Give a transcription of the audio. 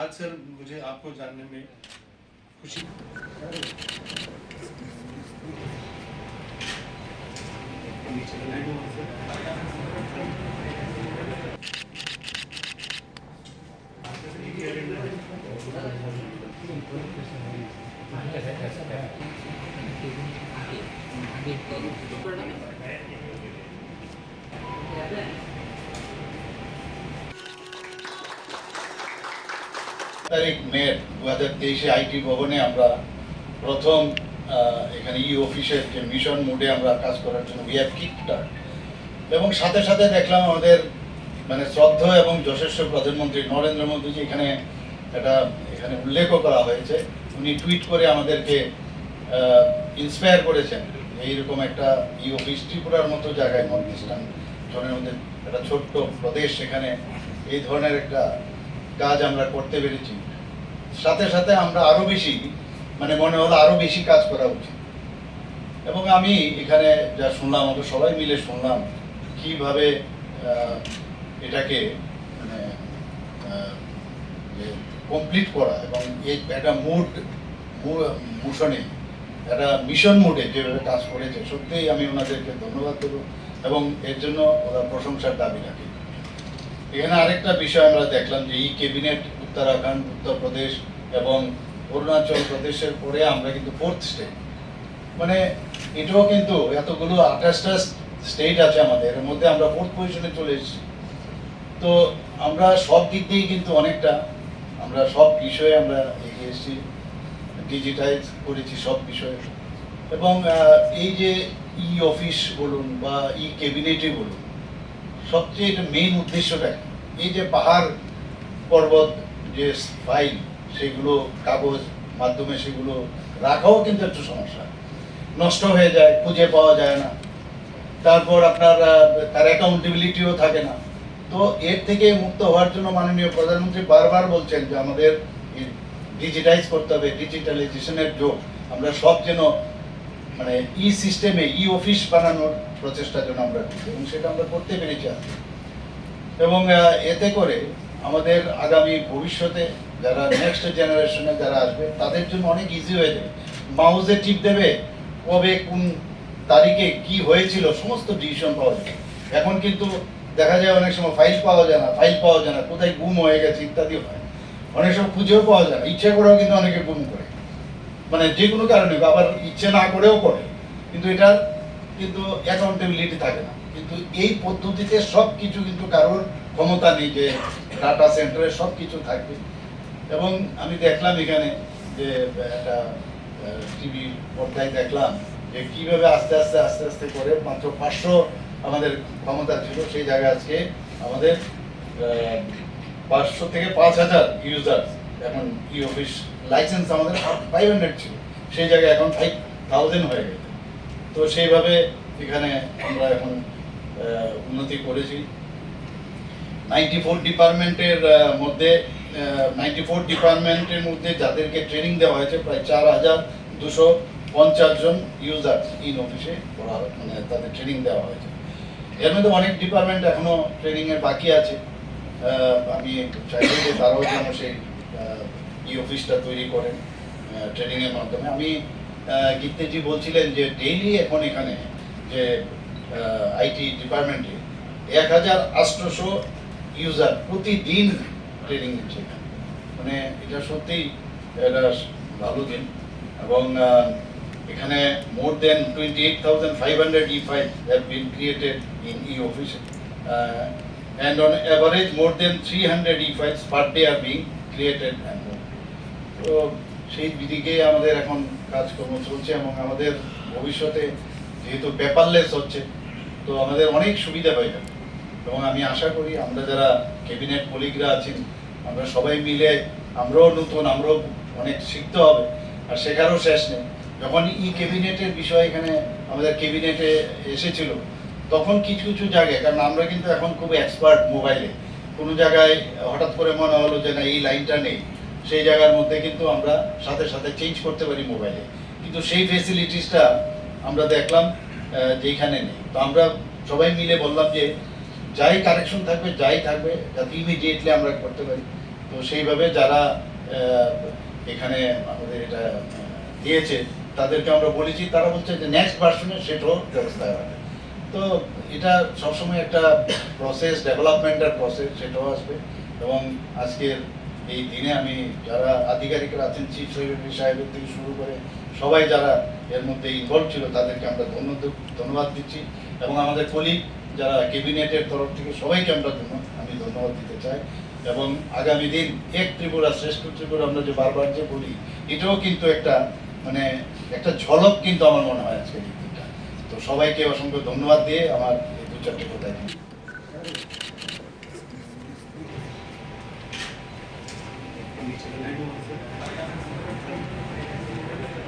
आज सर मुझे आपको जानने में खुशी তারিখ মে 2023 আইটি ভবনে আমরা প্রথম এখানে ই অফিসের যে মিশন মোডে আমরা কাজ করার জন্য উই হ্যাভ কিকড এবং সাথে সাথে দেখলাম আমাদের মানে শ্রদ্ধেয় এবং যশস্ব প্রধানমন্ত্রী নরেন্দ্র মোদীজি এখানে উল্লেখও করা হয়েছে। উনি টুইট করে আমাদেরকে ইন্সপায়ার করেছেন এইরকম একটা ই অফিস ত্রিপুরার মতো জায়গায় নর্থ ইস্টার্ন জোনের মধ্যে একটা ছোট্ট প্রদেশ, সেখানে এই ধরনের একটা কাজ আমরা করতে পেরেছি। সাথে সাথে আমরা আরো বেশি মানে মনে হলো আরো বেশি কাজ করা উচিত। এবং আমি এখানে যা শুনলাম, আমরা সবাই মিলে শুনলাম কিভাবে এটাকে মানে কমপ্লিট করা এবং এই একটা একটা মিশন মুডে যেভাবে কাজ করেছে, সত্যিই আমি ওনাদেরকে ধন্যবাদ দেবো এবং এর জন্য ওরা প্রশংসার দাবি রাখে। এখানে আরেকটা বিষয় আমরা দেখলাম যে এই ক্যাবিনেট উত্তরাখণ্ড, উত্তরপ্রদেশ এবং অরুণাচল প্রদেশের পরে আমরা কিন্তু ফোর্থ স্টেট, মানে এটাও কিন্তু এতগুলো 28টা স্টেট আছে আমাদের, এর মধ্যে আমরা ফোর্থ পজিশনে চলে এসেছি। তো আমরা সব দিক দিয়েই কিন্তু অনেকটা আমরা সব বিষয়ে আমরা এগিয়ে এসেছি, ডিজিটাইজ করেছি সব বিষয়ে। এবং এই যে ই অফিস বলুন বা ই ক্যাবিনেটই বলুন, সবচেয়ে এটা মেইন উদ্দেশ্যটা এই যে পাহাড় পর্বত যে ফাইল সেগুলো কাগজ মাধ্যমে সেগুলো রাখাও কিন্তু একটু সমস্যা, নষ্ট হয়ে যায়, খুঁজে পাওয়া যায় না, তারপর আপনার তার অ্যাকাউন্টেবিলিটিও থাকে না। তো এর থেকে মুক্ত হওয়ার জন্য মাননীয় প্রধানমন্ত্রী বারবার বলছেন যে আমাদের ডিজিটাইজ করতে হবে, ডিজিটালাইজেশনের যোগ আমরা সব যেন মানে ই সিস্টেমে ই অফিস বানানোর প্রচেষ্টার জন্য আমরা করছি এবং সেটা আমরা করতে পেরেছি আজকে। এবং এতে করে আমাদের আগামী ভবিষ্যতে যারা নেক্সট জেনারেশনে যারা আসবে তাদের জন্য অনেক ইজি হয়ে যাবে। মাউসে টিপ দেবে, কবে কোন তারিখে কি হয়েছিল সমস্ত ডিসিশন পাওয়া যাবে। এখন কিন্তু দেখা যায় অনেক সময় ফাইল পাওয়া যায় না, কোথায় গুম হয়ে গেছে ইত্যাদি হয়, অনেক সময় খুঁজেও পাওয়া যায় না, ইচ্ছে করেও কিন্তু অনেকে গুম করে, মানে যে কোনো কারণে, আবার ইচ্ছে না করেও করে, কিন্তু এটার কিন্তু অ্যাকাউন্টেবিলিটি থাকে না। কিন্তু এই পদ্ধতিতে সব কিছু কিন্তু কারোর ক্ষমতা নেই যে ডাটা সেন্টারে সব কিছু থাকবে। এবং আমি দেখলাম এখানে যে একটা টিভি পর্দায় দেখলাম যে কীভাবে আস্তে আস্তে করে মাত্র 500 আমাদের ক্ষমতা ছিল, সেই জায়গায় আজকে আমাদের 500 থেকে 5000 ইউজার এখন ই অফিস লাইসেন্স আমাদের 500 ছিল, সেই জায়গায় এখন 5000 হয়ে গেছে। তো সেইভাবে এখানে আমরা এখন উন্নতি করেছি। 94 ডিপার্টমেন্টের মধ্যে যাদেরকে ট্রেনিং দেওয়া হয়েছে প্রায় 4250 জন ইউজার ইন অফিসে মানে তাদের ট্রেনিং দেওয়া হয়েছে। এর মধ্যে অনেক ডিপার্টমেন্ট এখনো ট্রেনিং এর বাকি আছে। আমি চাইছি যে তারাও যেন সেই ই অফিসটা তৈরি করেন ট্রেনিং এর মাধ্যমে। আমি গীতেজি বলছিলেন যে ডেইলি এখন এখানে যে আইটি ডিপার্টমেন্টে 1800 ইউজার প্রতিদিন ট্রেনিং দিচ্ছে এখানে, মানে এটা সত্যিই একটা ভালো দিন। এবং এখানে more than 28,500 e-files have been created in e-office and on average more than 300 e-files per day are being created and more. তো সেই দিকে আমাদের এখন কাজকর্ম চলছে এবং আমাদের ভবিষ্যতে যেহেতু পেপারলেস হচ্ছে তো আমাদের অনেক সুবিধা হয়ে যাবে। এবং আমি আশা করি আমরা যারা ক্যাবিনেট কলিগরা আছেন আমরা সবাই মিলে, আমরাও নতুন, আমরাও অনেক শিখতে হবে, আর শেখারও শেষ নেই। যখন ই ক্যাবিনেটের বিষয় এখানে আমাদের ক্যাবিনেটে এসেছিল তখন কিছু কিছু জায়গায়, কারণ আমরা কিন্তু এখন খুব এক্সপার্ট মোবাইলে, কোনো জায়গায় হঠাৎ করে মনে হলো যে না এই লাইনটা নেই, সেই জায়গার মধ্যে কিন্তু আমরা সাথে সাথে চেঞ্জ করতে পারি মোবাইলে, কিন্তু সেই ফেসিলিটিসটা আমরা দেখলাম যে এখানে নেই। তো আমরা সবাই মিলে বললাম যে যাই কারেকশন থাকবে যাই থাকবে যাতে ইমিডিয়েটলি আমরা করতে পারি। তো সেইভাবে যারা এখানে আমাদের এটা দিয়েছে তাদেরকে আমরা বলেছি, তারা বলছে যে নেক্সট ভার্সনে সেটাও ব্যবস্থা হবে। তো এটা সবসময় একটা প্রসেস, ডেভেলপমেন্টের প্রসেস, সেটাও আসবে। এবং আজকের এই দিনে আমি যারা আধিকারিকরা আছেন, চিফ সেক্রেটারি সাহেবের থেকে শুরু করে সবাই যারা এর মধ্যে ইনভলভ ছিল তাদেরকে আমরা ধন্যবাদ দিচ্ছি। এবং আমাদের কলিগ যারা ক্যাবিনেটের তরফ থেকে সবাইকে আমি ধন্যবাদ দিতে চাই। এবং আগামী দিন এক ত্রিপুরা শ্রেষ্ঠ ত্রিপুরা আমরা যে বারবার যে বলি, এটাও কিন্তু একটা মানে একটা ঝলক কিন্তু আমার মনে হয় আজকের এই দিনটা। তো সবাইকে অসংখ্য ধন্যবাদ দিয়ে আমার এই 2-4টি কথা দিই।